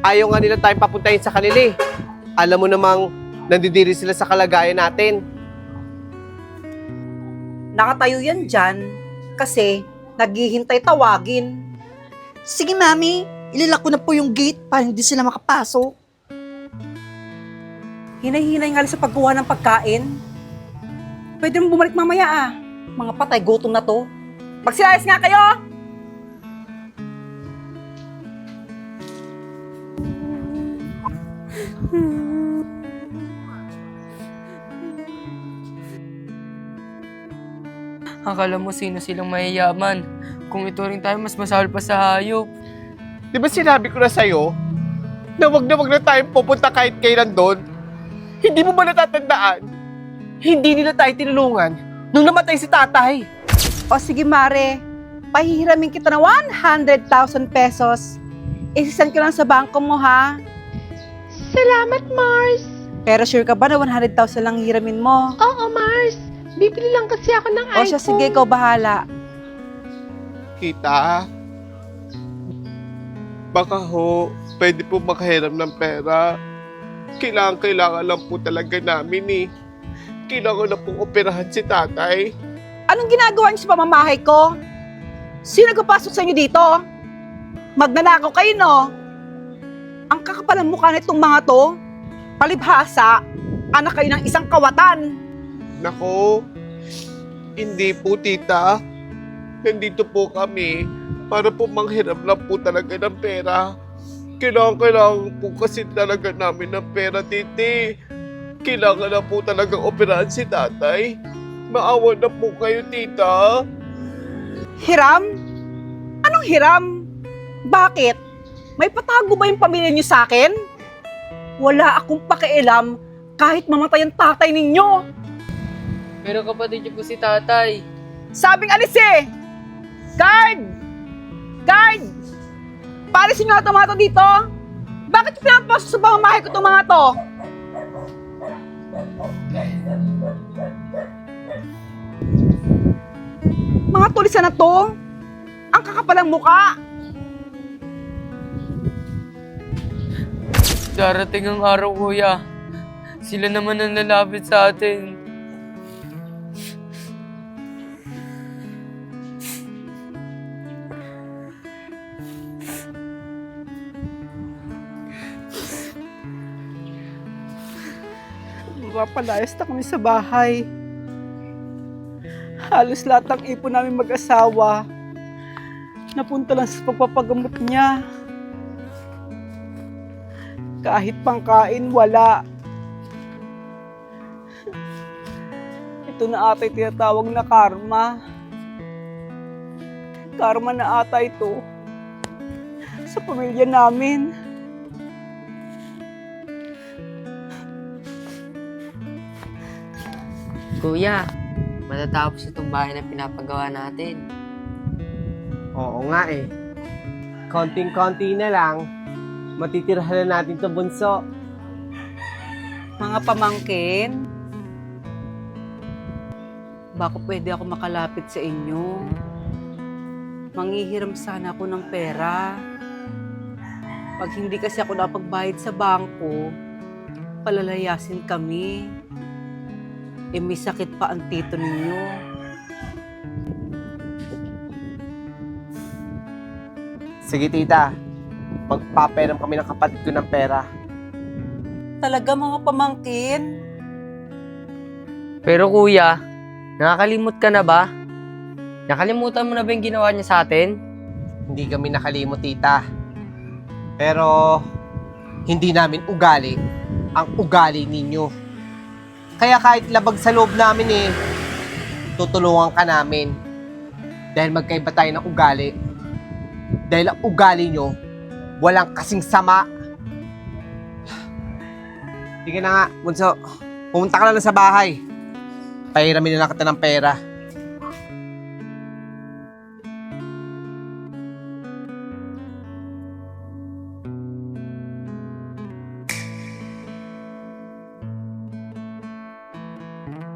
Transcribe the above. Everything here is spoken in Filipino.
Ayaw nga nila tayong papuntahin sa kanila eh. Alam mo namang nandidiri sila sa kalagayan natin. Nakatayo yan dyan kasi naghihintay tawagin. Sige, Mami. Ililak ko na po yung gate para hindi sila makapasok. Hinay-hinay nga lang sa pagkuha ng pagkain. Pwede mo bumalik mamaya ah. Mga patay, gutom na to. Magsilayas nga kayo! Akala mo sino silang mayayaman. Kung ito rin tayo, mas masahol pa sa hayop. Di ba sinabi ko na sa'yo na wag na tayong pupunta kahit kailan doon? Hindi mo ba natatandaan? Hindi nila tayo tinulungan nung namatay si tatay. O sige Mare, pahihiramin kita na 100,000 pesos. Isisend ko lang sa bangko mo ha. Salamat, Mars. Pero sure ka ba na 100,000 lang hiramin mo? Oo, Mars. Bibili lang kasi ako ng O siya, sige, ikaw bahala. Kita, baka ho, pwede po makahiram ng pera. Kailangan lang po talaga namin eh. Kailangan na pong operahan si tatay. Anong ginagawa niyo sa pamamahay ko? Sino nagpapasok sa inyo dito? Magnanakaw kayo, no? Ang kakapal ng mukha nitong mga to, palibhasa, anak kayo ng isang kawatan. Nako, hindi po tita. Nandito po kami para po manghiram lang po talaga ng pera. Kailangan po kasi talaga namin ng pera, titi. Kailangan na po talaga operahan si tatay. Maawa na po kayo, tita. Hiram? Anong hiram? Bakit? May patago ba yung pamilya niyo sa akin? Wala akong pakialam kahit mamatay ang tatay ninyo. Pero kapatid niyo po si tatay. Sabing alis eh! Guard! Guard! Palisin nyo ang mga to dito! Bakit pinapasok sa pamamahay ko itong mga to? Mga tulisan na to? Ang kakapalang muka! Darating ang araw, kuya. Sila naman ang lalapit sa atin. Mapapalayas na kami sa bahay. Halos lahat ng ipon namin mag-asawa napunta lang sa pagpapagamot niya. Kahit pangkain, wala. Ito na ata yung tinatawag na karma. Karma na ata ito sa pamilya namin. Kuya, matatapos itong bahay na pinapagawa natin. Oo nga eh. Konting-konti na lang, matitirahan na natin to bunso. Mga pamangkin, baka pwede ako makalapit sa inyo. Manghihiram sana ako ng pera. Pag hindi kasi ako napagbayad sa bangko, palalayasin kami. Eh may sakit pa ang tito ninyo. Sige tita, magpaperam kami ng kapatid ko ng pera. Talaga mga pamangkin? Pero kuya, nakakalimot ka na ba? Nakalimutan mo na ba yung ginawa niya sa atin? Hindi kami nakalimot tita. Pero hindi namin ugali ang ugali ninyo. Kaya kahit labag sa loob namin eh, tutulungan ka namin. Dahil magkaiba tayo ng ugali. Dahil ang ugali nyo, walang kasing sama. Sige na nga, bunso. Pumunta ka na lang sa bahay. Pahiramin na lang kita ng pera.